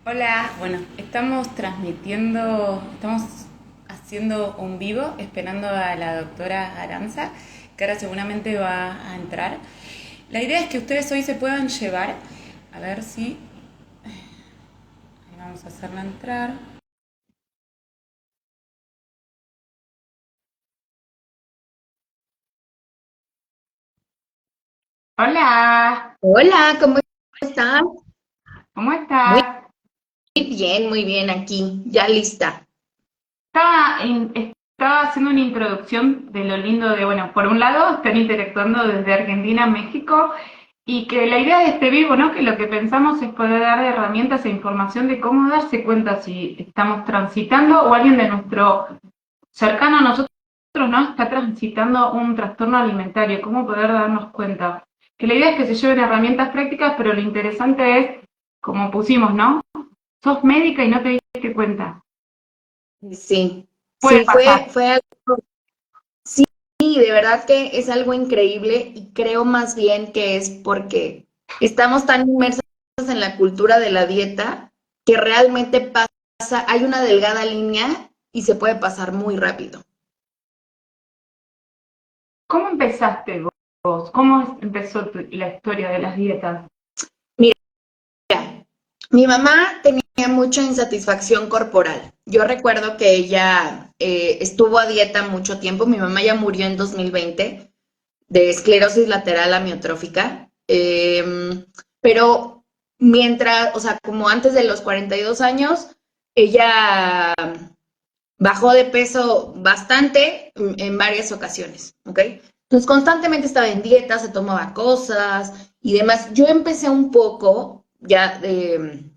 Hola, bueno, estamos transmitiendo, estamos haciendo un vivo esperando a la doctora Aranza, que ahora seguramente va a entrar. La idea es que ustedes hoy se puedan llevar, a ver si, ahí vamos a hacerla entrar. Hola, Hola, ¿cómo están? ¿cómo Muy estás? muy bien aquí, ya lista. Estaba haciendo una introducción de lo lindo de, bueno, por un lado están interactuando desde Argentina a México y que la idea de este vivo, ¿no? Que lo que pensamos es poder dar herramientas e información de cómo darse cuenta si estamos transitando o alguien de nuestro cercano a nosotros, ¿no? Está transitando un trastorno alimentario, cómo poder darnos cuenta. Que la idea es que se lleven herramientas prácticas, pero lo interesante es, como pusimos, ¿no? Sos médica y no te diste cuenta. Sí, Puede sí, pasar. fue algo, sí, de verdad que es algo increíble y creo más bien que es porque estamos tan inmersos en la cultura de la dieta que realmente pasa, hay una delgada línea y se puede pasar muy rápido. ¿Cómo empezaste vos? ¿Cómo empezó la historia de las dietas? Mira, mi mamá tenía mucha insatisfacción corporal. Yo recuerdo que ella estuvo a dieta mucho tiempo. Mi mamá ya murió en 2020 de esclerosis lateral amiotrófica. Pero mientras, o sea, como antes de los 42 años, ella bajó de peso bastante en varias ocasiones, ¿ok? Entonces constantemente estaba en dieta, se tomaba cosas y demás. Yo empecé un poco ya de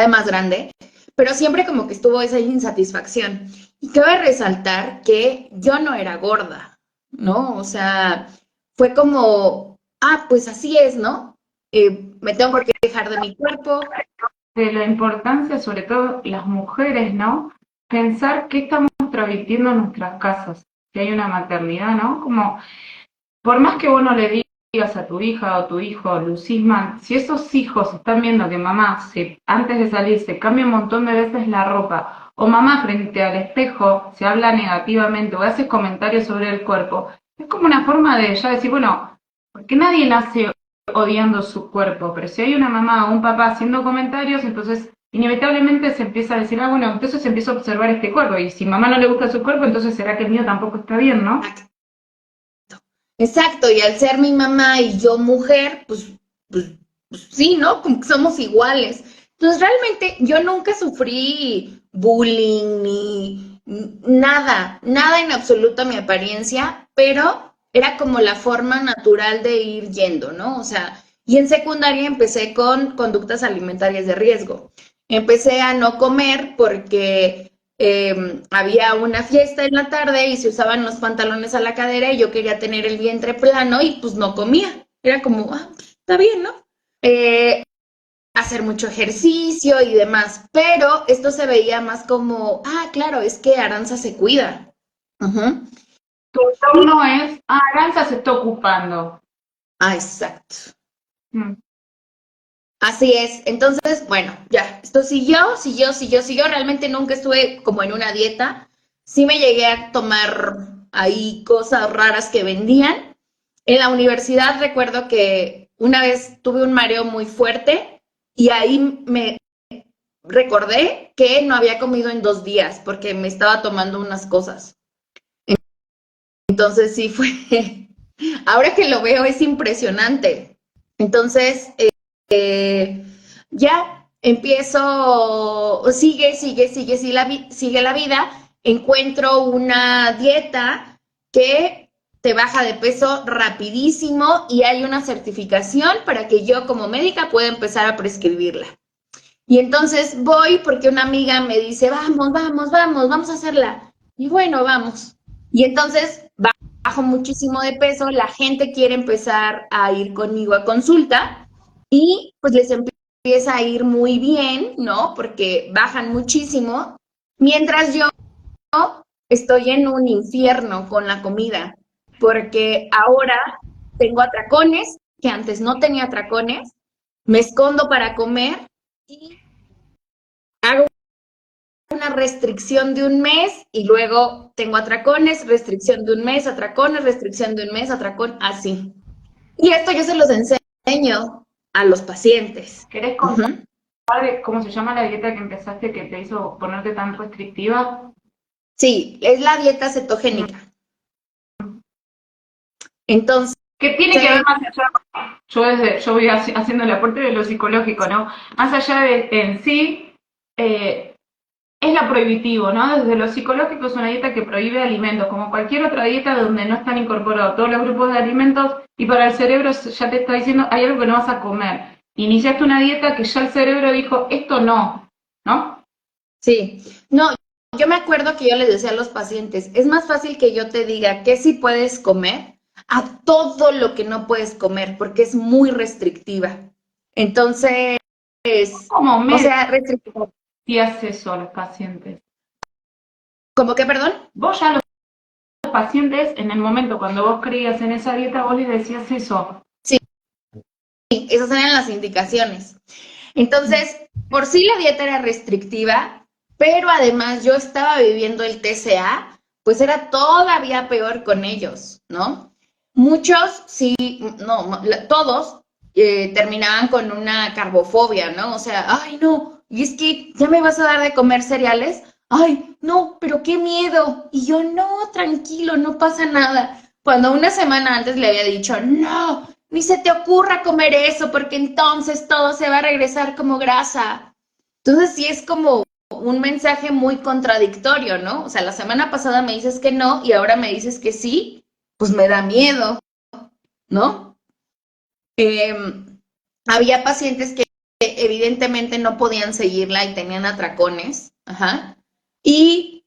más grande, pero siempre como que estuvo esa insatisfacción. Y cabe resaltar que yo no era gorda, ¿no? O sea, fue como, pues así es, ¿no? Me tengo que quejar de mi cuerpo. De la importancia, sobre todo las mujeres, ¿no? Pensar qué estamos transmitiendo en nuestras casas. Si hay una maternidad, ¿no? Como, por más que vos no le digas a tu hija o tu hijo, Lucisman, si esos hijos están viendo que mamá, antes de salir, se cambia un montón de veces la ropa, o mamá frente al espejo se habla negativamente o hace comentarios sobre el cuerpo, es como una forma de ya decir, bueno, porque nadie nace odiando su cuerpo, pero si hay una mamá o un papá haciendo comentarios, entonces inevitablemente se empieza a decir, bueno, entonces se empieza a observar este cuerpo, y si mamá no le gusta su cuerpo, entonces será que el mío tampoco está bien, ¿no? Exacto, y al ser mi mamá y yo mujer, pues, pues sí, ¿no? Como que somos iguales. Entonces, realmente yo nunca sufrí bullying ni nada en absoluto a mi apariencia, pero era como la forma natural de ir yendo, ¿no? O sea, y en secundaria empecé con conductas alimentarias de riesgo. Empecé a no comer porque había una fiesta en la tarde y se usaban los pantalones a la cadera y yo quería tener el vientre plano y pues no comía. Era como, pues, está bien, ¿no? Eh, Hacer mucho ejercicio y demás, pero esto se veía más como, claro, es que Aranza se cuida. Ujú. Tu entorno es, Aranza se está ocupando. Exacto. Mm. Así es. Entonces, bueno, ya, esto siguió. Realmente nunca estuve como en una dieta. Sí me llegué a tomar ahí cosas raras que vendían. En la universidad recuerdo que una vez tuve un mareo muy fuerte y ahí me recordé que no había comido en 2 días porque me estaba tomando unas cosas. Entonces sí fue, ahora que lo veo es impresionante. Entonces, eh, ya empiezo, sigue la vida, encuentro una dieta que te baja de peso rapidísimo y hay una certificación para que yo como médica pueda empezar a prescribirla. Y entonces voy porque una amiga me dice, vamos a hacerla. Y bueno, vamos. Y entonces bajo muchísimo de peso, la gente quiere empezar a ir conmigo a consulta y pues les empieza a ir muy bien, ¿no? Porque bajan muchísimo, mientras yo estoy en un infierno con la comida, porque ahora tengo atracones, que antes no tenía atracones, me escondo para comer y una restricción de un mes y luego tengo atracones, restricción de un mes, atracones, restricción de un mes, atracón, así. Y esto yo se los enseño a los pacientes. ¿Querés contar cómo se llama la dieta que empezaste que te hizo ponerte tan restrictiva? Sí, es la dieta cetogénica. Entonces, ¿Qué tiene que ver más allá? Yo voy haciendo el aporte de lo psicológico, ¿no? Más allá de en sí, es lo prohibitivo, ¿no? Desde lo psicológico es una dieta que prohíbe alimentos, como cualquier otra dieta donde no están incorporados todos los grupos de alimentos y para el cerebro ya te está diciendo, hay algo que no vas a comer. Iniciaste una dieta que ya el cerebro dijo, esto no, ¿no? sí, no, yo me acuerdo que yo les decía a los pacientes, es más fácil que yo te diga que sí puedes comer a todo lo que no puedes comer, porque es muy restrictiva. Entonces, Como o sea, restrictiva. y hace eso a los pacientes. ¿Cómo que, perdón? Vos ya los pacientes, en el momento cuando vos creías en esa dieta, vos les decías eso. Sí, esas eran las indicaciones. Entonces, por sí la dieta era restrictiva, pero además yo estaba viviendo el TCA, pues era todavía peor con ellos, ¿no? Muchos, sí, no, todos terminaban con una carbofobia, ¿no? O sea, ay, no, y es que ya me vas a dar de comer cereales, ay, no, pero qué miedo. Y yo, no, tranquilo, no pasa nada. Cuando una semana antes le había dicho, no, ni se te ocurra comer eso, porque entonces todo se va a regresar como grasa. Entonces sí es como un mensaje muy contradictorio, ¿no? O sea, la semana pasada me dices que no y ahora me dices que sí, pues me da miedo, ¿no? Eh, había pacientes que evidentemente no podían seguirla y tenían atracones, ajá. Y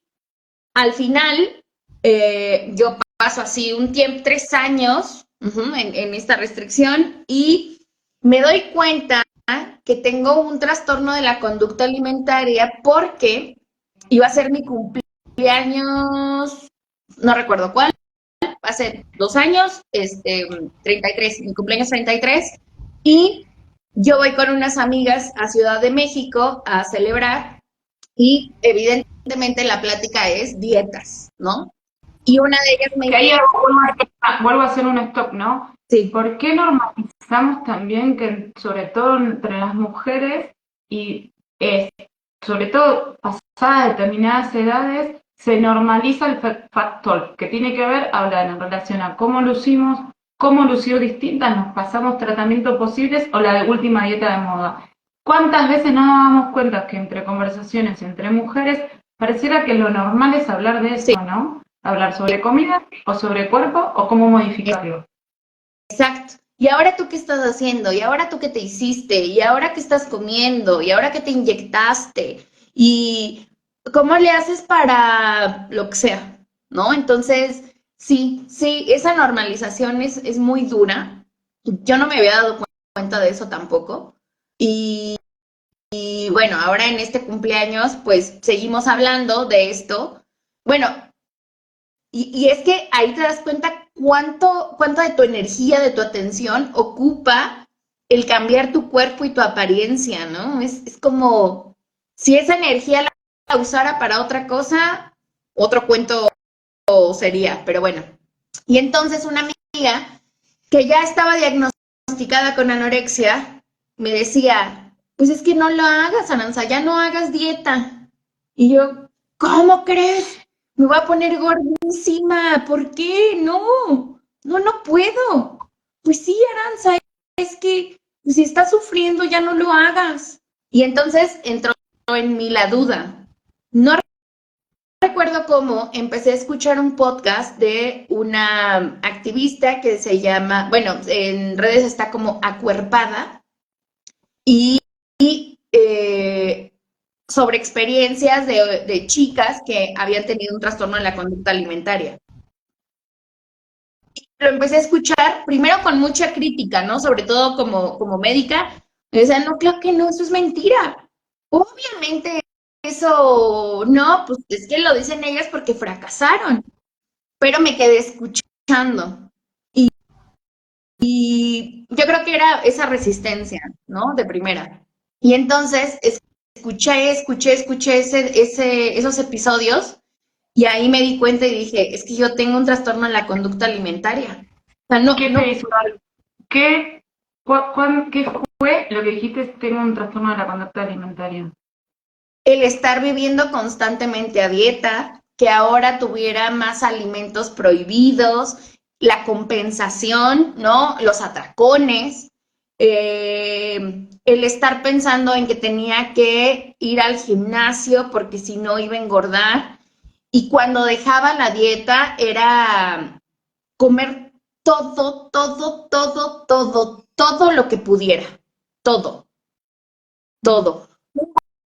al final, yo paso así un tiempo, 3 años en esta restricción y me doy cuenta que tengo un trastorno de la conducta alimentaria porque iba a ser mi cumpleaños, no recuerdo cuál, hace 2 años, 33, mi cumpleaños 33, y yo voy con unas amigas a Ciudad de México a celebrar y evidentemente la plática es dietas, ¿no? Y una de ellas me Que ahí dice, vuelvo a hacer un stop, ¿no? sí, ¿Por qué normalizamos también que, sobre todo entre las mujeres y sobre todo pasadas determinadas edades, se normaliza el factor que tiene que ver, hablar en relación a cómo lucimos, cómo lució distintas, nos pasamos tratamientos posibles o la última dieta de moda? ¿Cuántas veces no nos damos cuenta que entre conversaciones entre mujeres pareciera que lo normal es hablar de sí, eso, ¿no? Hablar sobre comida o sobre cuerpo o cómo modificarlo. exacto. ¿Y ahora tú qué estás haciendo? ¿Y ahora tú qué te hiciste? ¿Y ahora qué estás comiendo? ¿Y ahora qué te inyectaste? ¿Y cómo le haces para lo que sea? ¿No? Entonces, sí, sí, esa normalización es muy dura. Yo no me había dado cuenta de eso tampoco. Y bueno, ahora en este cumpleaños, pues seguimos hablando de esto. Bueno, y es que ahí te das cuenta cuánto de tu energía, de tu atención ocupa el cambiar tu cuerpo y tu apariencia, ¿no? Es como si esa energía la usara para otra cosa, otro cuento sería, pero bueno. Y entonces una amiga que ya estaba diagnosticada con anorexia me decía, pues es que no lo hagas, Aranza, ya no hagas dieta. Y yo, ¿cómo crees? Me voy a poner gordísima, ¿por qué? No, no, no puedo. Pues sí, Aranza, es que si estás sufriendo ya no lo hagas. Y entonces entró en mí la duda. No recuerdo cómo empecé a escuchar un podcast de una activista que se llama, bueno, en redes está como Acuerpada y sobre experiencias de chicas que habían tenido un trastorno en la conducta alimentaria. Lo empecé a escuchar primero con mucha crítica, ¿no? Sobre todo como médica. Me decían, no, claro que no, eso es mentira. Obviamente eso, no, pues es que lo dicen ellas porque fracasaron. Pero me quedé escuchando. Y yo creo que era esa resistencia, ¿no? De primera. Y entonces escuché esos episodios y ahí me di cuenta y dije, es que yo tengo un trastorno en la conducta alimentaria. O sea, ¿Qué te hizo mal? ¿Qué fue lo que dijiste? Tengo un trastorno de la conducta alimentaria. el estar viviendo constantemente a dieta, que ahora tuviera más alimentos prohibidos, la compensación, ¿no? Los atracones, el estar pensando en que tenía que ir al gimnasio porque si no iba a engordar. Y cuando dejaba la dieta era comer todo lo que pudiera. Todo.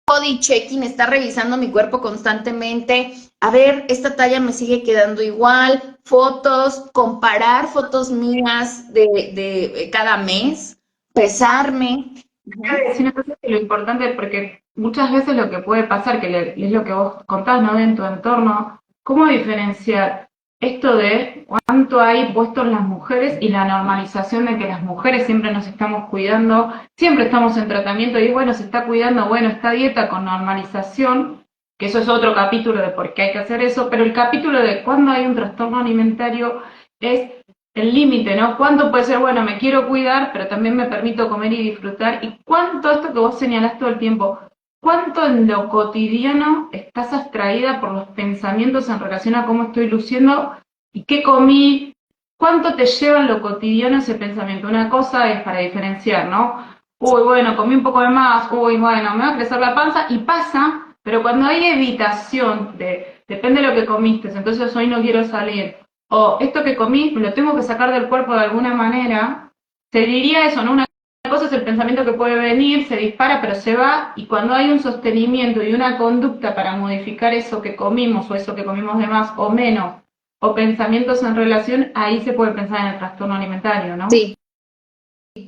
Body checking, estar revisando mi cuerpo constantemente, a ver, esta talla me sigue quedando igual, fotos, comparar fotos mías de cada mes, pesarme. Quiero decir entonces que lo importante, porque muchas veces lo que puede pasar, es lo que vos contás, ¿no? En tu entorno, ¿cómo diferenciar esto de cuánto hay puesto en las mujeres y la normalización de que las mujeres siempre nos estamos cuidando, siempre estamos en tratamiento y bueno, se está cuidando, bueno, esta dieta con normalización, que eso es otro capítulo de por qué hay que hacer eso, pero el capítulo de cuándo hay un trastorno alimentario es el límite, ¿no? ¿Cuánto puede ser, bueno, me quiero cuidar, pero también me permito comer y disfrutar? ¿Y cuánto, esto que vos señalás todo el tiempo, cuánto en lo cotidiano estás abstraída por los pensamientos en relación a cómo estoy luciendo y qué comí? ¿Cuánto te lleva en lo cotidiano ese pensamiento? Una cosa es para diferenciar, ¿no? Uy, bueno, comí un poco de más, uy, bueno, me va a crecer la panza y pasa, pero cuando hay evitación depende de lo que comiste, entonces hoy no quiero salir, o esto que comí me lo tengo que sacar del cuerpo de alguna manera, se diría eso, ¿no? Una cosa es el pensamiento que puede venir, se dispara, pero se va, y cuando hay un sostenimiento y una conducta para modificar eso que comimos, o eso que comimos de más o menos, o pensamientos en relación, ahí se puede pensar en el trastorno alimentario, ¿no? Sí,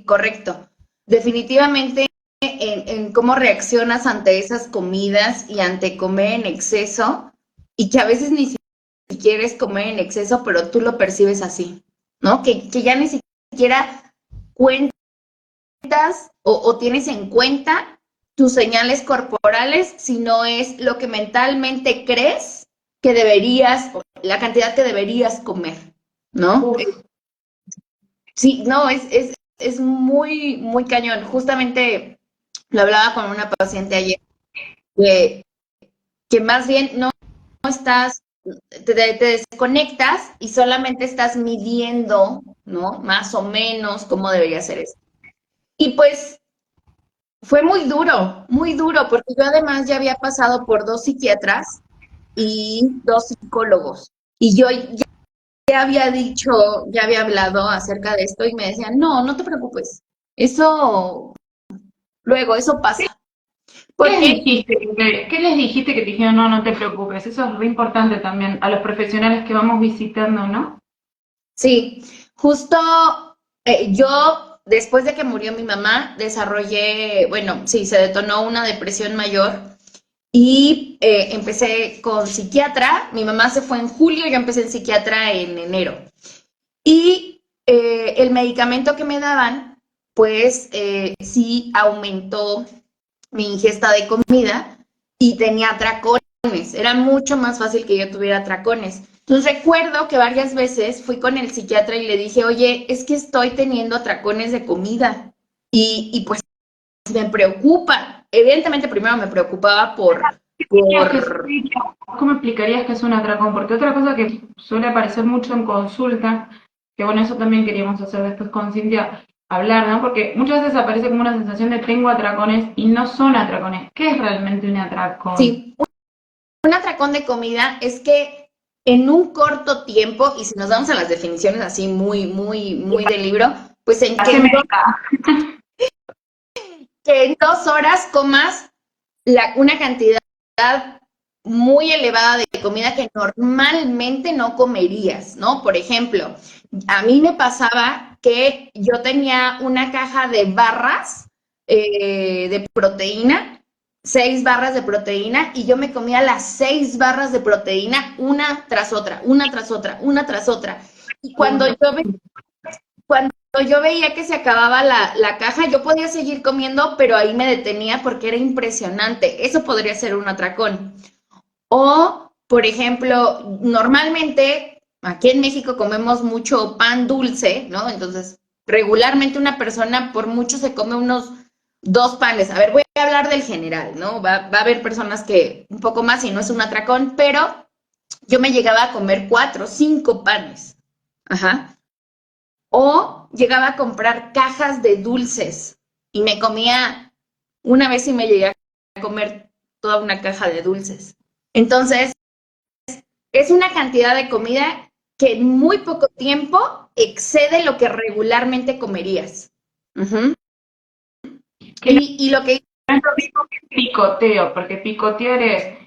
correcto. Definitivamente en cómo reaccionas ante esas comidas y ante comer en exceso, y que a veces ni siquiera es comer en exceso, pero tú lo percibes así, ¿no? Que ya ni siquiera cuentas o tienes en cuenta tus señales corporales, sino es lo que mentalmente crees que deberías, la cantidad que deberías comer, ¿no? Uf. Sí, no, es muy cañón. Justamente lo hablaba con una paciente ayer, que, que más bien no estás, te desconectas y solamente estás midiendo, ¿no? Más o menos cómo debería ser eso. Y pues fue muy duro, porque yo además ya había pasado por 2 psiquiatras y 2 psicólogos. Y yo ya había dicho, ya había hablado acerca de esto y me decían, no te preocupes, eso luego, eso pasa. Porque ¿Qué les dijiste que te dijeron, no te preocupes? Eso es muy importante también a los profesionales que vamos visitando, ¿no? sí, justo yo, después de que murió mi mamá, desarrollé, bueno, sí, se detonó una depresión mayor y empecé con psiquiatra. Mi mamá se fue en julio, yo empecé en psiquiatra en enero. Y el medicamento que me daban, pues sí aumentó mi ingesta de comida y tenía atracones. Era mucho más fácil que yo tuviera atracones. Entonces recuerdo que varias veces fui con el psiquiatra y le dije, oye, es que estoy teniendo atracones de comida y pues me preocupa. Evidentemente primero me preocupaba por... ¿Cómo explicarías que es un atracón? Porque otra cosa que suele aparecer mucho en consulta, que bueno, eso también queríamos hacer después con Cintia, hablar, ¿no? Porque muchas veces aparece como una sensación de tengo atracones y no son atracones. ¿Qué es realmente un atracón? Sí, un atracón de comida es que en un corto tiempo, y si nos vamos a las definiciones así muy del libro, pues en que en 2 horas comas una cantidad muy elevada de comida que normalmente no comerías, ¿no? Por ejemplo, a mí me pasaba que yo tenía una caja de barras de proteína, 6 barras de proteína, y yo me comía las 6 barras de proteína una tras otra, una tras otra, una tras otra. Y cuando yo veía que se acababa la caja, yo podía seguir comiendo, pero ahí me detenía porque era impresionante. Eso podría ser un atracón. O, por ejemplo, normalmente aquí en México comemos mucho pan dulce, ¿no? Entonces, regularmente una persona por mucho se come unos 2 panes. A ver, voy a hablar del general, ¿no? Va a haber personas que un poco más y no es un atracón, pero yo me llegaba a comer 4, 5 panes. Ajá. O llegaba a comprar cajas de dulces y me comía, una vez y me llegué a comer toda una caja de dulces. Entonces, es una cantidad de comida que en muy poco tiempo excede lo que regularmente comerías. Uh-huh. Que no Y lo que... es lo mismo que picoteo, porque picotear es,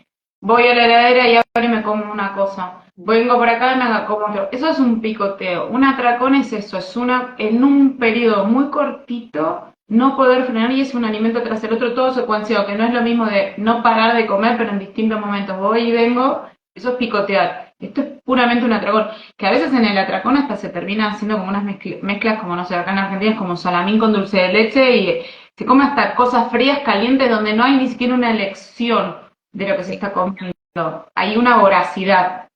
voy a la heladera y ahora me como una cosa. Vengo por acá y me como otro. Eso es un picoteo. Un atracón es eso, es en un periodo muy cortito, no poder frenar y es un alimento tras el otro, todo secuenciado, que no es lo mismo de no parar de comer, pero en distintos momentos. Voy y vengo, eso es picotear. Esto es puramente un atracón, que a veces en el atracón hasta se termina haciendo como unas mezclas, como no sé, acá en Argentina es como salamín con dulce de leche y se come hasta cosas frías, calientes, donde no hay ni siquiera una elección de lo que se está comiendo. Hay una voracidad.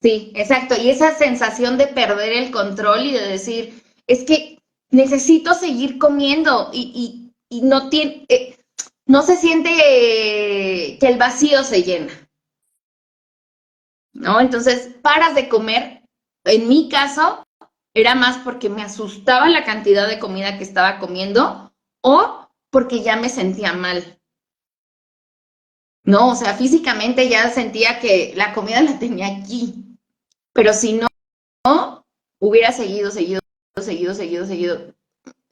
Sí, exacto. Y esa sensación de perder el control y de decir, es que necesito seguir comiendo y no tiene, no se siente que el vacío se llena, ¿no? Entonces, paras de comer. En mi caso, era más porque me asustaba la cantidad de comida que estaba comiendo o porque ya me sentía mal. No, o sea, físicamente ya sentía que la comida la tenía aquí. Pero si no, hubiera seguido, seguido, seguido, seguido, seguido.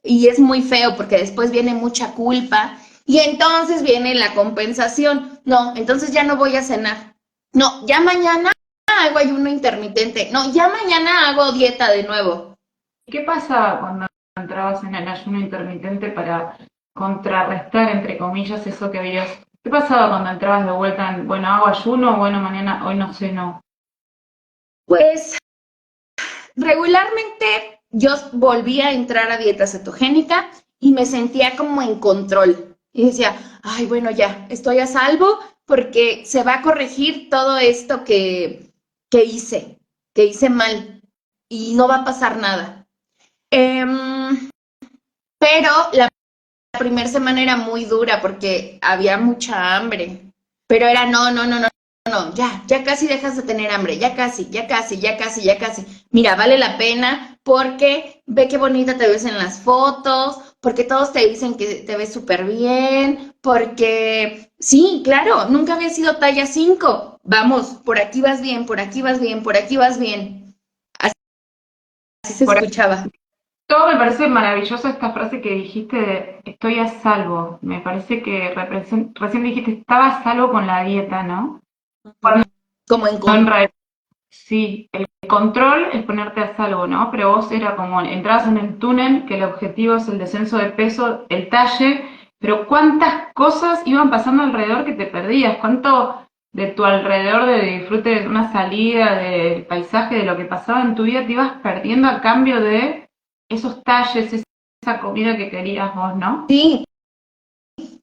Y es muy feo porque después viene mucha culpa y entonces viene la compensación. No, entonces ya no voy a cenar. No, ya mañana hago ayuno intermitente. No, ya mañana hago dieta de nuevo. ¿Qué pasa cuando entrabas en el ayuno intermitente para contrarrestar, entre comillas, eso que habías? ¿Qué pasaba cuando entrabas de vuelta en, bueno, hago ayuno, bueno, mañana, hoy no sé, no? Pues regularmente yo volvía a entrar a dieta cetogénica y me sentía como en control. Y decía, ay, bueno, ya, estoy a salvo porque se va a corregir todo esto que hice, que hice mal y no va a pasar nada. Pero la primera semana era muy dura porque había mucha hambre. Pero era no, no, no, no, no, ya casi dejas de tener hambre, ya casi, ya casi, ya casi, ya casi. Mira, vale la pena porque ve qué bonita te ves en las fotos, porque todos te dicen que te ves súper bien, porque sí, claro, nunca había sido talla 5. Vamos, por aquí vas bien, por aquí vas bien, por aquí vas bien. Así, así se Por escuchaba. todo me parece maravillosa esta frase que dijiste de estoy a salvo. Me parece que recién dijiste estaba a salvo con la dieta, ¿no? Cuando Como en en con... realidad, sí, el control es ponerte a salvo, ¿no? Pero vos era como entrabas en el túnel, que el objetivo es el descenso de peso, el talle, pero cuántas cosas iban pasando alrededor que te perdías, cuánto de tu alrededor de disfrute de una salida, del paisaje, de lo que pasaba en tu vida, te ibas perdiendo a cambio de esos talles, esa comida que querías vos, ¿no? Sí,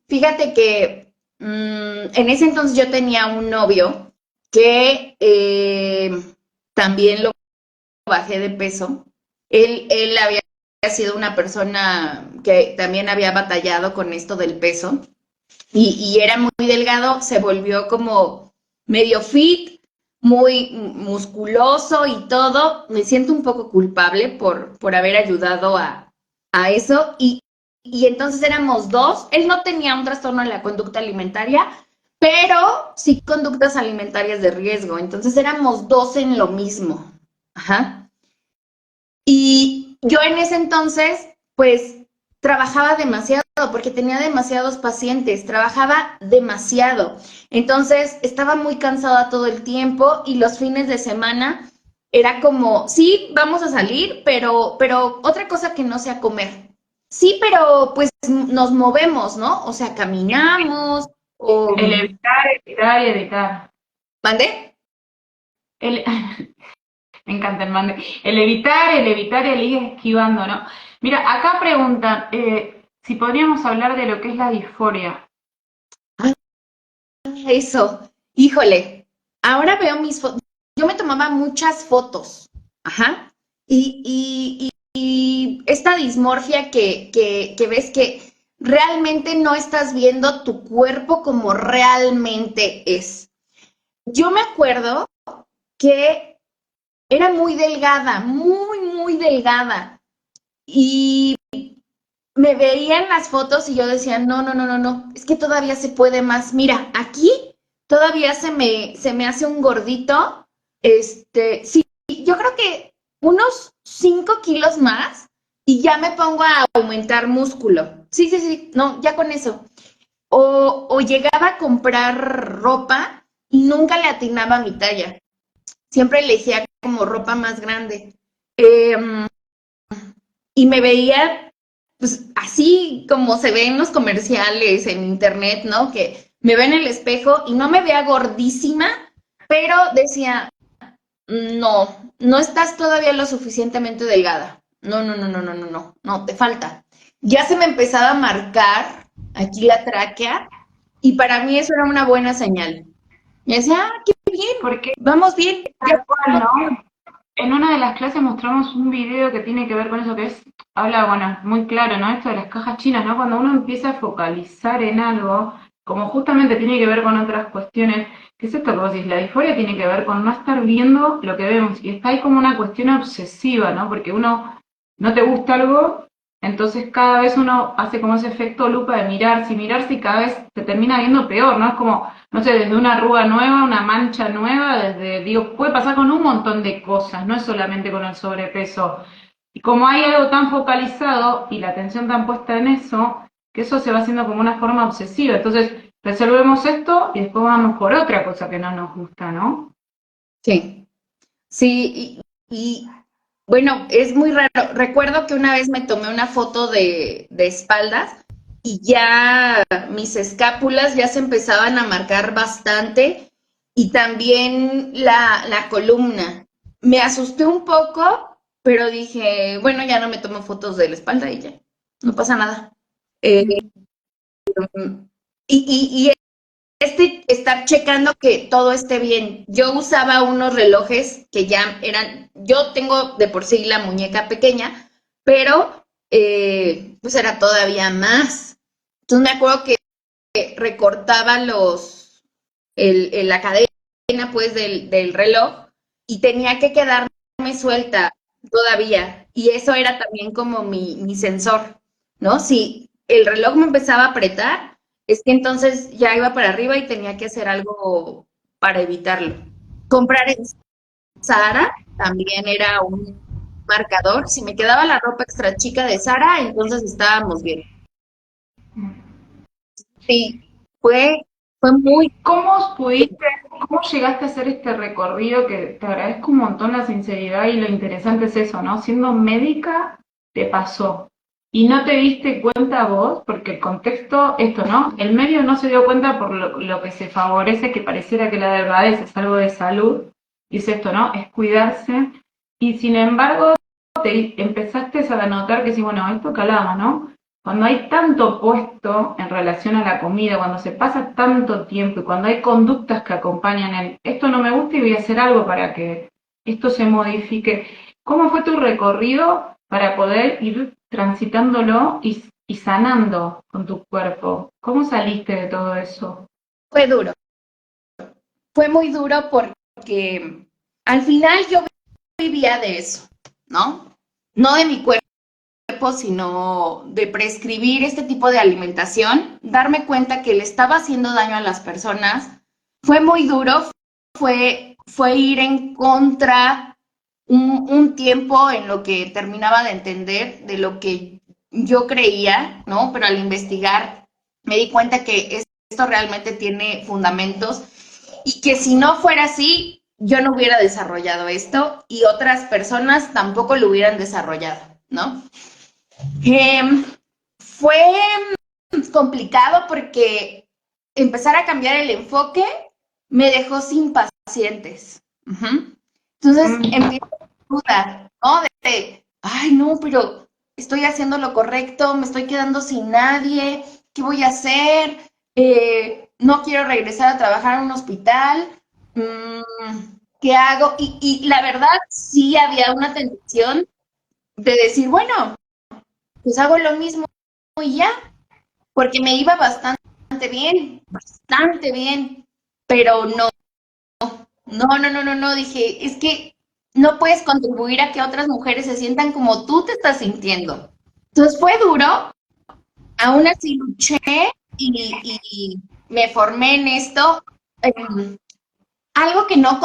fíjate que en ese entonces yo tenía un novio que también lo bajé de peso. Él había sido una persona que también había batallado con esto del peso y era muy delgado, se volvió como medio fit, muy musculoso y todo. Me siento un poco culpable por haber ayudado a eso y entonces éramos dos. Él no tenía un trastorno en la conducta alimentaria, pero sí conductas alimentarias de riesgo. Entonces éramos dos en lo mismo. Ajá. Y yo en ese entonces, pues, trabajaba demasiado porque tenía demasiados pacientes, trabajaba demasiado. Entonces, estaba muy cansada todo el tiempo y los fines de semana era como, sí, vamos a salir, pero otra cosa que no sea comer. Sí, pero pues nos movemos, ¿no? O sea, caminamos o... El evitar, evitar y evitar. ¿Mande? El, Me encanta el evitar, el ir esquivando, ¿no? Mira, acá preguntan si podríamos hablar de lo que es la disforia. Ah, eso, híjole, ahora veo mis fotos, yo me tomaba muchas fotos, ajá, y esta dismorfia que ves que realmente no estás viendo tu cuerpo como realmente es. Yo me acuerdo que era muy delgada, muy delgada. Y me veía en las fotos y yo decía, no, no, no, no, no, es que todavía se puede más. Mira, aquí todavía se me hace un gordito. Sí, yo creo que unos 5 kilos más y ya me pongo a aumentar músculo. Sí, sí, sí, no, ya con eso. O llegaba a comprar ropa y nunca le atinaba a mi talla. Siempre elegía como ropa más grande. Eh, y me veía, pues, así como se ve en los comerciales, en internet, ¿no? Que me ve en el espejo y no me vea gordísima, pero decía, no, no estás todavía lo suficientemente delgada. No, no, no, no, no, no, no, no, te falta. Ya se me empezaba a marcar aquí la tráquea y para mí eso era una buena señal. Y decía, ah, qué bien, Porque vamos bien, ya tal cual, ¿no? En una de las clases mostramos un video que tiene que ver con eso que es, habla, bueno, muy claro, ¿no? Esto de las cajas chinas, ¿no? Cuando uno empieza a focalizar en algo, como justamente tiene que ver con otras cuestiones, ¿qué es esto que vos decís? La disforia tiene que ver con no estar viendo lo que vemos, y está ahí como una cuestión obsesiva, ¿no? Porque uno no te gusta algo, entonces cada vez uno hace como ese efecto lupa de mirarse y cada vez te termina viendo peor, ¿no? Es como no sé, desde una arruga nueva, una mancha nueva, desde, digo, puede pasar con un montón de cosas, no es solamente con el sobrepeso. Y como hay algo tan focalizado y la atención tan puesta en eso, que eso se va haciendo como una forma obsesiva. Entonces, resolvemos esto y después vamos por otra cosa que no nos gusta, ¿no? Sí, sí, y bueno, es muy raro. Recuerdo que una vez me tomé una foto de espaldas y ya mis escápulas ya se empezaban a marcar bastante y también la columna. Me asusté un poco, pero dije, bueno, ya no me tomo fotos de la espalda y ya, no pasa nada. Eh, y estar checando que todo esté bien. Yo usaba unos relojes que ya eran, yo tengo de por sí la muñeca pequeña, pero pues era todavía más. Entonces me acuerdo que recortaba la cadena pues del reloj y tenía que quedarme suelta todavía. Y eso era también como mi sensor, ¿no? Si el reloj me empezaba a apretar, es que entonces ya iba para arriba y tenía que hacer algo para evitarlo. Comprar en Zara también era un marcador. Si me quedaba la ropa extra chica de Zara, entonces estábamos bien. Sí, fue muy... ¿Cómo llegaste a hacer este recorrido? Que te agradezco un montón la sinceridad y lo interesante es eso, ¿no? Siendo médica, te pasó. Y no te diste cuenta vos, porque el contexto, esto, ¿no? El medio no se dio cuenta por lo que se favorece, que pareciera que la delgadez es algo de salud, y es esto, ¿no? Es cuidarse. Y sin embargo, te empezaste a notar que sí, bueno, esto que hablábamos, ¿no? Cuando hay tanto puesto en relación a la comida, cuando se pasa tanto tiempo y cuando hay conductas que acompañan el esto no me gusta y voy a hacer algo para que esto se modifique. ¿Cómo fue tu recorrido para poder ir transitándolo y sanando con tu cuerpo? ¿Cómo saliste de todo eso? Fue duro. Fue muy duro porque al final yo vivía de eso, ¿no? No de mi cuerpo, sino de prescribir este tipo de alimentación, darme cuenta que le estaba haciendo daño a las personas. Fue muy duro, fue ir en contra un tiempo en lo que terminaba de entender de lo que yo creía, ¿no? Pero al investigar me di cuenta que esto realmente tiene fundamentos y que si no fuera así, yo no hubiera desarrollado esto y otras personas tampoco lo hubieran desarrollado, ¿no? Eh, fue complicado porque empezar a cambiar el enfoque me dejó sin pacientes. Uh-huh. Entonces empiezo a dudar, ¿no? Ay, no, pero estoy haciendo lo correcto, me estoy quedando sin nadie, ¿qué voy a hacer? No quiero regresar a trabajar en un hospital, ¿qué hago? Y la verdad, sí había una tentación de decir, bueno, pues hago lo mismo y ya, porque me iba bastante bien, pero no, dije, es que no puedes contribuir a que otras mujeres se sientan como tú te estás sintiendo. Entonces fue duro, aún así luché y me formé en esto. Algo que no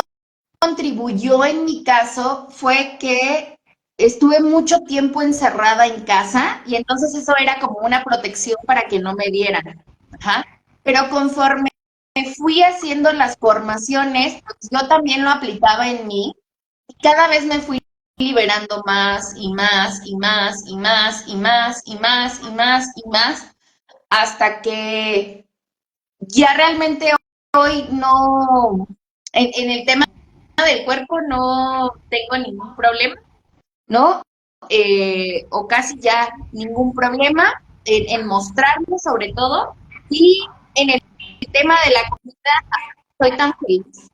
contribuyó en mi caso fue que estuve mucho tiempo encerrada en casa y entonces eso era como una protección para que no me dieran. Ajá. Pero conforme me fui haciendo las formaciones, pues yo también lo aplicaba en mí y cada vez me fui liberando más y más y más y más y más y más y más y más hasta que ya realmente hoy no, en el tema del cuerpo no tengo ningún problema, ¿no? O casi ya ningún problema en mostrarme sobre todo. Y en el tema de la comida, soy tan feliz,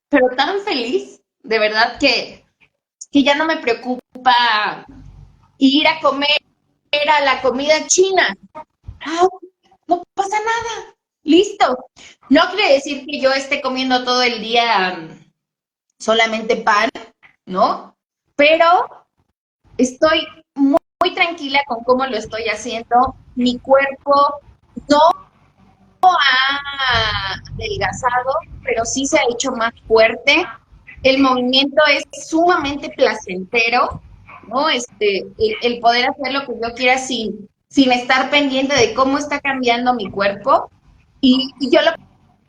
pero tan feliz, de verdad que ya no me preocupa ir a comer a la comida china. Ah, no pasa nada, listo. No quiere decir que yo esté comiendo todo el día solamente pan, ¿no? Pero estoy muy tranquila con cómo lo estoy haciendo. Mi cuerpo no ha adelgazado, pero sí se ha hecho más fuerte. El movimiento es sumamente placentero, ¿no? El poder hacer lo que yo quiera sin estar pendiente de cómo está cambiando mi cuerpo. Y yo lo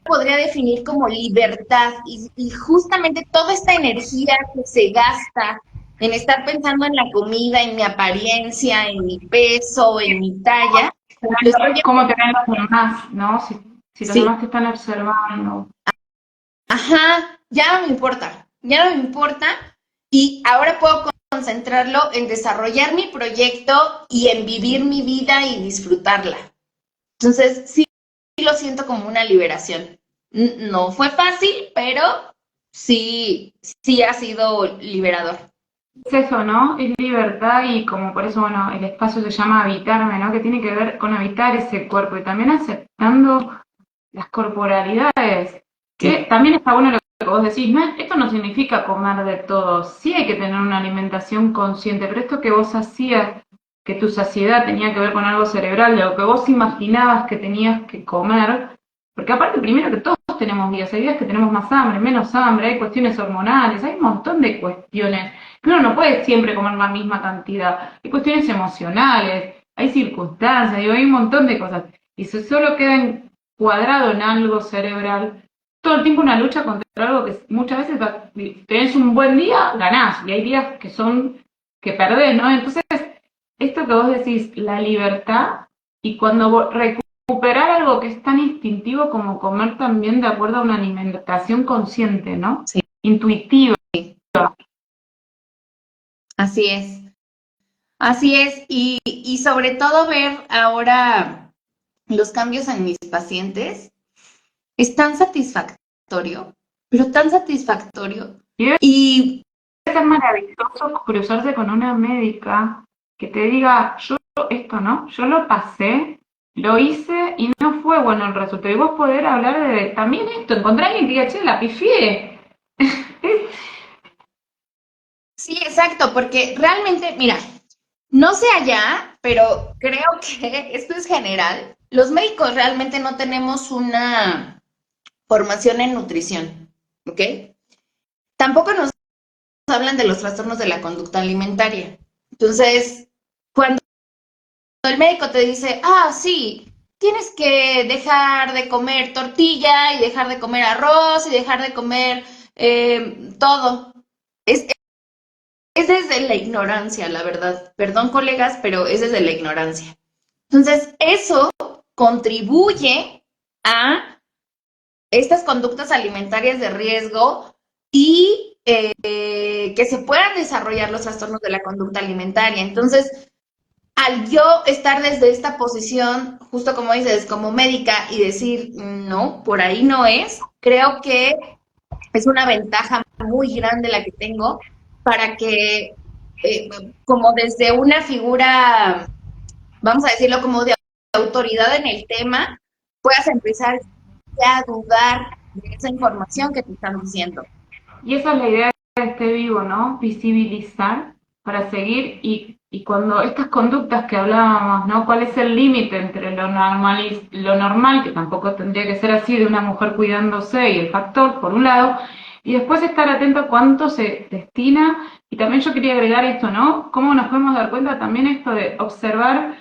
podría definir como libertad y justamente toda esta energía que se gasta en estar pensando en la comida, en mi apariencia, en mi peso, en mi talla, lo estoy... ¿Cómo te ven los demás, no? Si los Sí, demás te están observando. ajá, ya no me importa y ahora puedo concentrarlo en desarrollar mi proyecto y en vivir mi vida y disfrutarla. Entonces, sí lo siento como una liberación. No fue fácil, pero sí ha sido liberador. Es eso, ¿no? Es libertad y como por eso, bueno, el espacio se llama habitarme, ¿no? Que tiene que ver con habitar ese cuerpo y también aceptando las corporalidades, que Sí, también está bueno lo que vos decís, no, esto no significa comer de todo, sí hay que tener una alimentación consciente, pero esto que vos hacías, que tu saciedad tenía que ver con algo cerebral, de lo que vos imaginabas que tenías que comer, porque aparte primero que todos tenemos días, hay días que tenemos más hambre, menos hambre, hay cuestiones hormonales, hay un montón de cuestiones, uno no puede siempre comer la misma cantidad, hay cuestiones emocionales, hay circunstancias, digo, hay un montón de cosas, y si solo quedan cuadrado en algo cerebral, todo el tiempo una lucha contra algo que muchas veces tenés un buen día, ganás, y hay días que son que perdés, ¿no? Entonces, esto que vos decís, la libertad, y cuando recuperar algo que es tan instintivo como comer también de acuerdo a una alimentación consciente, ¿no? sí, Intuitiva. así es. Así es. Y sobre todo ver ahora los cambios en mis pacientes es tan satisfactorio, pero tan satisfactorio. Y debe Y ser maravilloso cruzarse con una médica que te diga, yo esto, ¿no? Yo lo pasé, lo hice y no fue bueno el resultado. Y vos poder hablar de también esto, encontrar a alguien que diga, che, la pifié. sí, exacto, porque realmente, mira, no sé allá, pero creo que esto es general. Los médicos realmente no tenemos una formación en nutrición, ¿ok? Tampoco nos hablan de los trastornos de la conducta alimentaria. Entonces, cuando el médico te dice, ah, sí, tienes que dejar de comer tortilla y dejar de comer arroz y dejar de comer todo. Es, es desde la ignorancia, la verdad. Perdón, colegas, pero es desde la ignorancia. Entonces, eso contribuye a estas conductas alimentarias de riesgo y que se puedan desarrollar los trastornos de la conducta alimentaria. Entonces, al yo estar desde esta posición, justo como dices, como médica y decir, no, por ahí no es, creo que es una ventaja muy grande la que tengo para que, eh, como desde una figura, vamos a decirlo, como de autoridad en el tema, puedas empezar ya a dudar de esa información que te están diciendo. Y esa es la idea de este vivo, ¿no? Visibilizar para seguir y cuando estas conductas que hablábamos, ¿no? ¿Cuál es el límite entre lo normal, que tampoco tendría que ser así, de una mujer cuidándose y el factor, por un lado, y después estar atento a cuánto se destina, y también yo quería agregar esto, ¿no? ¿Cómo nos podemos dar cuenta también esto de observar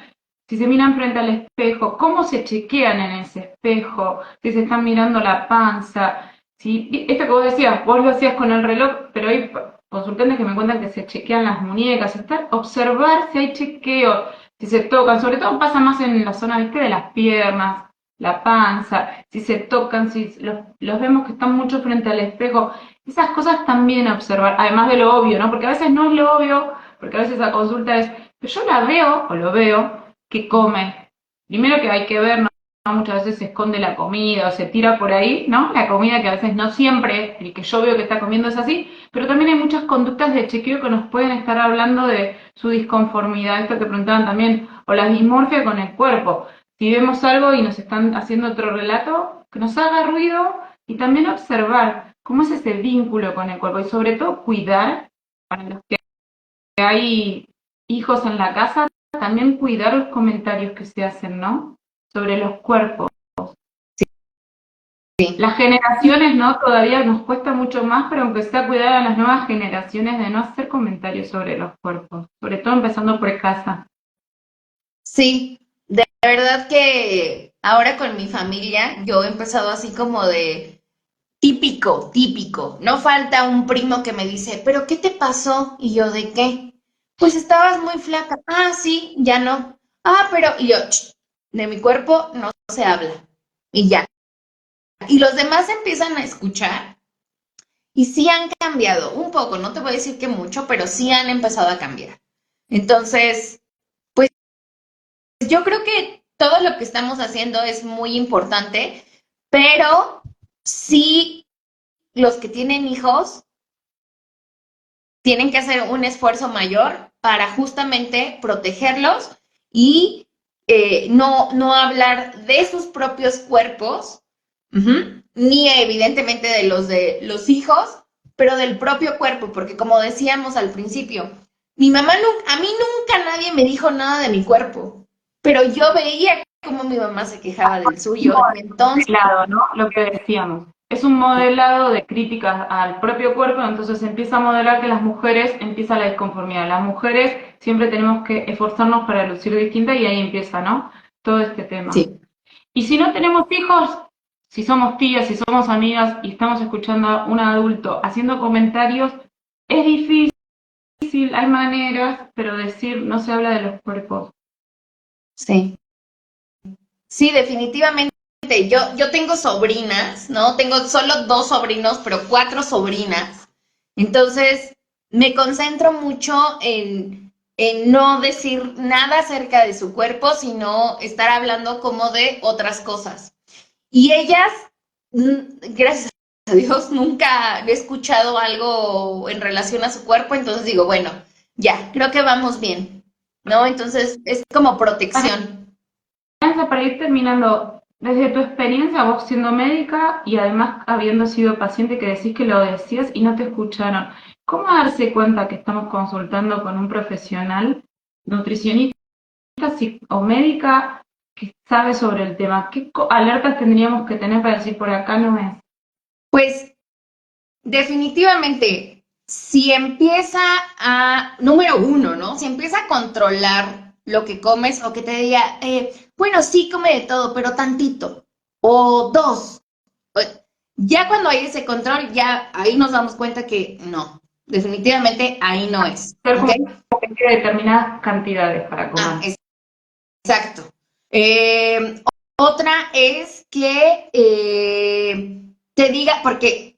si se miran frente al espejo, cómo se chequean en ese espejo, si se están mirando la panza? Sí, esto que vos decías, vos lo hacías con el reloj, pero hay consultantes que me cuentan que se chequean las muñecas, observar si hay chequeo, si se tocan, sobre todo pasa más en la zona, viste, de las piernas, la panza, si se tocan, si los vemos que están mucho frente al espejo, esas cosas también observar, además de lo obvio, ¿no? Porque a veces no es lo obvio, porque a veces la consulta es, pero yo la veo, o lo veo, que come. Primero que hay que ver, ¿no? Muchas veces se esconde la comida o se tira por ahí, ¿no? La comida que a veces no siempre, el que yo veo que está comiendo es así, pero también hay muchas conductas de chequeo que nos pueden estar hablando de su disconformidad, esto que preguntaban también, o la dismorfia con el cuerpo. Si vemos algo y nos están haciendo otro relato, que nos haga ruido y también observar cómo es ese vínculo con el cuerpo y sobre todo cuidar, para los que hay hijos en la casa, también cuidar los comentarios que se hacen, ¿no? Sobre los cuerpos. Sí. Las generaciones, ¿no? Todavía nos cuesta mucho más, pero aunque sea cuidar a las nuevas generaciones de no hacer comentarios sobre los cuerpos, sobre todo empezando por casa. Sí, de verdad que ahora con mi familia yo he empezado así como de típico, típico. No falta un primo que me dice, ¿pero qué te pasó? Y yo, ¿de qué? Pues estabas muy flaca. Ah, sí, ya no. Ah, pero, y yo, de mi cuerpo no se habla. Y ya. Y los demás empiezan a escuchar y sí han cambiado un poco, no te voy a decir que mucho, pero sí han empezado a cambiar. Entonces, pues yo creo que todo lo que estamos haciendo es muy importante, pero sí los que tienen hijos tienen que hacer un esfuerzo mayor para justamente protegerlos y no hablar de sus propios cuerpos, ni evidentemente de los hijos, pero del propio cuerpo, porque como decíamos al principio, a mí nunca nadie me dijo nada de mi cuerpo, pero yo veía cómo mi mamá se quejaba del suyo, y entonces, Modelado, ¿no? Lo que decíamos. Es un modelado de críticas al propio cuerpo, entonces se empieza a modelar que las mujeres empieza la disconformidad. Las mujeres siempre tenemos que esforzarnos para lucir distinta y ahí empieza, ¿no? Todo este tema. sí, Y si no tenemos hijos, si somos tías, si somos amigas y estamos escuchando a un adulto haciendo comentarios, es difícil, hay maneras, pero decir no se habla de los cuerpos. sí. Sí, definitivamente. Yo tengo sobrinas, ¿no? Tengo solo 2 sobrinos, pero 4 sobrinas. Entonces, me concentro mucho en no decir nada acerca de su cuerpo, sino estar hablando como de otras cosas. Y ellas, gracias a Dios, nunca he escuchado algo en relación a su cuerpo, entonces digo, bueno, ya, creo que vamos bien, ¿no? Entonces, es como protección. Para ir terminando, desde tu experiencia, vos siendo médica y además habiendo sido paciente que decís que lo decías y no te escucharon, ¿cómo darse cuenta que estamos consultando con un profesional, nutricionista o médica que sabe sobre el tema? ¿Qué alertas tendríamos que tener para decir por acá no es? Pues definitivamente, si empieza número uno, ¿no? Si empieza a controlar lo que comes o que te diga, bueno, sí, come de todo, pero tantito. O dos. Ya cuando hay ese control, ya ahí nos damos cuenta que no, definitivamente ahí no es. Ser ¿Ok? como que quiere determinadas cantidades para Ah, comer. exacto. Otra es que te diga, porque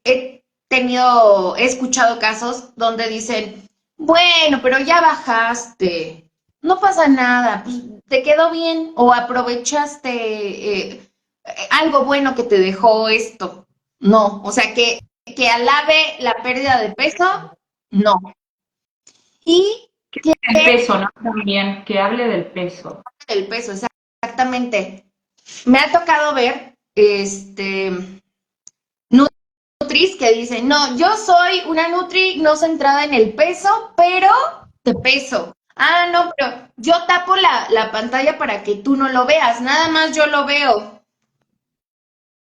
he escuchado casos donde dicen, bueno, pero ya bajaste, no pasa nada, pues te quedó bien o aprovechaste algo bueno que te dejó esto. No, o sea, que alabe la pérdida de peso, no. Y que El peso, ¿no? También, que hable del peso. el peso, exactamente. Me ha tocado ver, nutris que dicen, no, yo soy una nutri no centrada en el peso, pero de peso. Ah, no, pero yo tapo la pantalla para que tú no lo veas, nada más yo lo veo.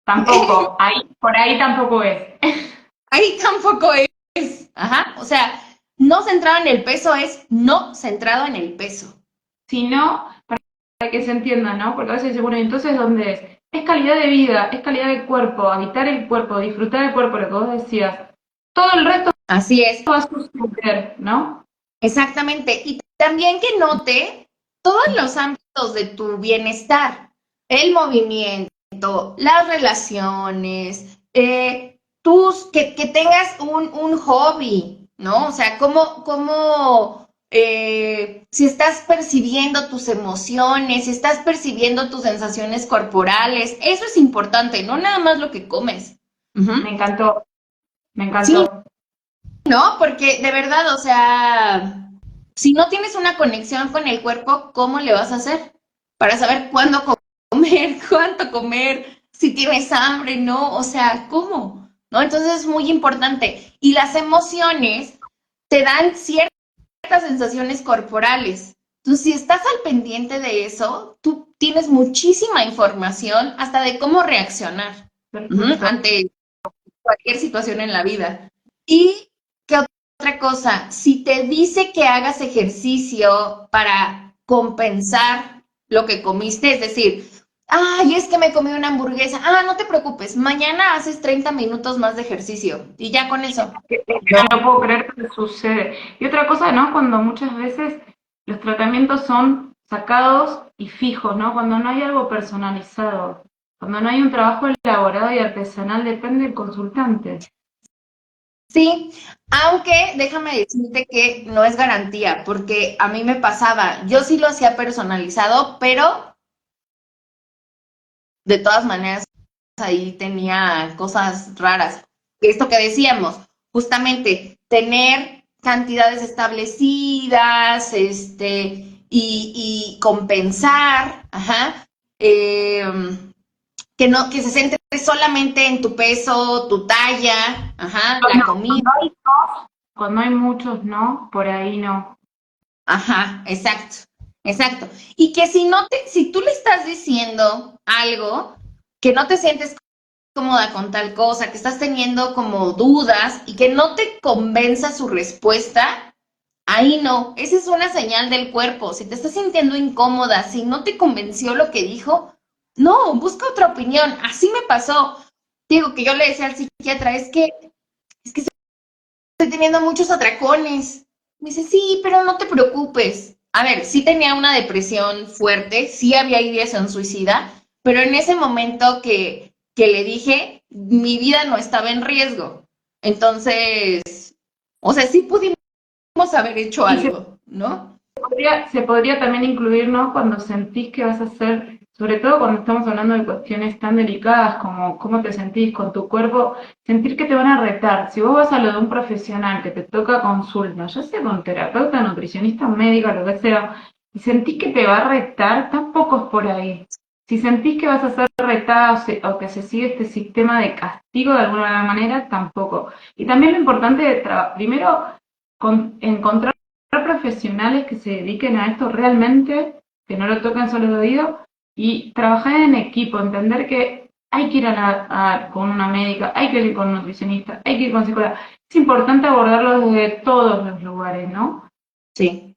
Tampoco, ahí, por ahí tampoco es. Ahí tampoco es. Ajá, o sea, no centrado en el peso es no centrado en el peso. Sino, para que se entienda, ¿no? Porque a veces dice, bueno, ¿y entonces dónde es? Es calidad de vida, es calidad de cuerpo, habitar el cuerpo, disfrutar el cuerpo, lo que vos decías. Todo el resto Así es, va a suceder, ¿no? exactamente. Y también que note todos los ámbitos de tu bienestar, el movimiento, las relaciones, que tengas un hobby, ¿no? O sea, si estás percibiendo tus emociones, si estás percibiendo tus sensaciones corporales, eso es importante, no nada más lo que comes. Me Ujú. encantó, me Sí, encantó. ¿no? Porque de verdad, o sea, si no tienes una conexión con el cuerpo, ¿cómo le vas a hacer? Para saber cuándo comer, cuánto comer, si tienes hambre, ¿no? O sea, ¿cómo? ¿No? Entonces es muy importante. Y las emociones te dan ciertas sensaciones corporales. Entonces, si estás al pendiente de eso, tú tienes muchísima información hasta de cómo reaccionar Perfecto. ante cualquier situación en la vida. Y qué otra cosa, si te dice que hagas ejercicio para compensar lo que comiste, es decir, ay, es que me comí una hamburguesa, no te preocupes, mañana haces 30 minutos más de ejercicio y ya con eso. Que No, no puedo creer que sucede. Y otra cosa, ¿no? Cuando muchas veces los tratamientos son sacados y fijos, ¿no? Cuando no hay algo personalizado, cuando no hay un trabajo elaborado y artesanal, depende del consultante. sí, aunque déjame decirte que no es garantía, porque a mí me pasaba, yo sí lo hacía personalizado, pero de todas maneras ahí tenía cosas raras. Esto que decíamos, justamente tener cantidades establecidas, y compensar, ajá, que se centre solamente en tu peso, tu talla, ajá, la Cuando, comida. cuando hay cuando hay muchos, ¿no? Por ahí no. Ajá, exacto, exacto. Y que si tú le estás diciendo algo que no te sientes cómoda con tal cosa, que estás teniendo como dudas y que no te convenza su respuesta, ahí no. Esa es una señal del cuerpo. Si te estás sintiendo incómoda, si no te convenció lo que dijo, no, busca otra opinión. Así me pasó. Digo que yo le decía al psiquiatra, es que estoy teniendo muchos atracones. Me dice, sí, pero no te preocupes. A ver, sí tenía una depresión fuerte, sí había ideación suicida, pero en ese momento que le dije, mi vida no estaba en riesgo. Entonces, o sea, sí pudimos haber hecho Y algo, ¿no? se podría también incluir, ¿no? Cuando sentís que vas a hacer, sobre todo cuando estamos hablando de cuestiones tan delicadas como cómo te sentís con tu cuerpo, sentir que te van a retar. Si vos vas a lo de un profesional que te toca consulta, ya sea con terapeuta, nutricionista, médica, lo que sea, y sentís que te va a retar, tampoco es por ahí. Si sentís que vas a ser retada o que se sigue este sistema de castigo de alguna manera, tampoco. Y también lo importante de primero encontrar profesionales que se dediquen a esto realmente, que no lo toquen solo de oído, y trabajar en equipo, entender que hay que ir con una médica, hay que ir con un nutricionista, hay que ir con psicóloga. Es importante abordarlo desde todos los lugares, ¿no? Sí,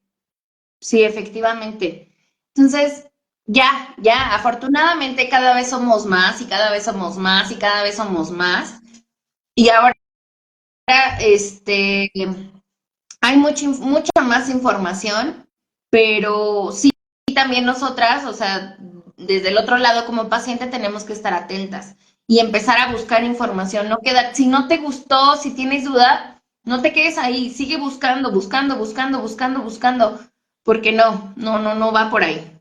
sí, efectivamente. Entonces, ya, afortunadamente cada vez somos más y cada vez somos más y cada vez somos más. Y ahora, este, hay mucha más información, pero sí, también nosotras, o sea, desde el otro lado como paciente tenemos que estar atentas. y empezar a buscar información. No queda, si no te gustó, si tienes duda, no te quedes ahí, sigue buscando, porque no va por ahí.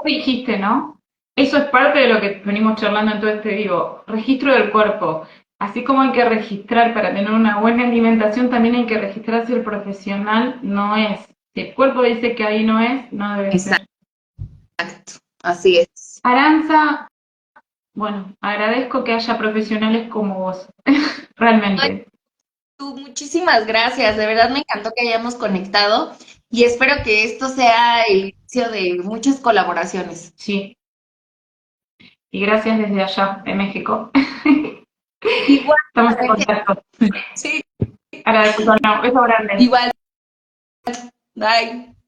Dijiste, ¿no? Eso es parte de lo que venimos charlando en todo este vivo. Registro del cuerpo. Así como hay que registrar para tener una buena alimentación, también hay que registrar si el profesional no es. Si el cuerpo dice que ahí no es, no debe ser. Exacto, así es. Aranza, bueno, agradezco que haya profesionales como vos, realmente. Tú, muchísimas gracias, de verdad me encantó que hayamos conectado y espero que esto sea el inicio de muchas colaboraciones. Sí. Y gracias desde allá, de México. Igual, Estamos en contacto. sí, Agradezco, no, beso grande. igual, bye.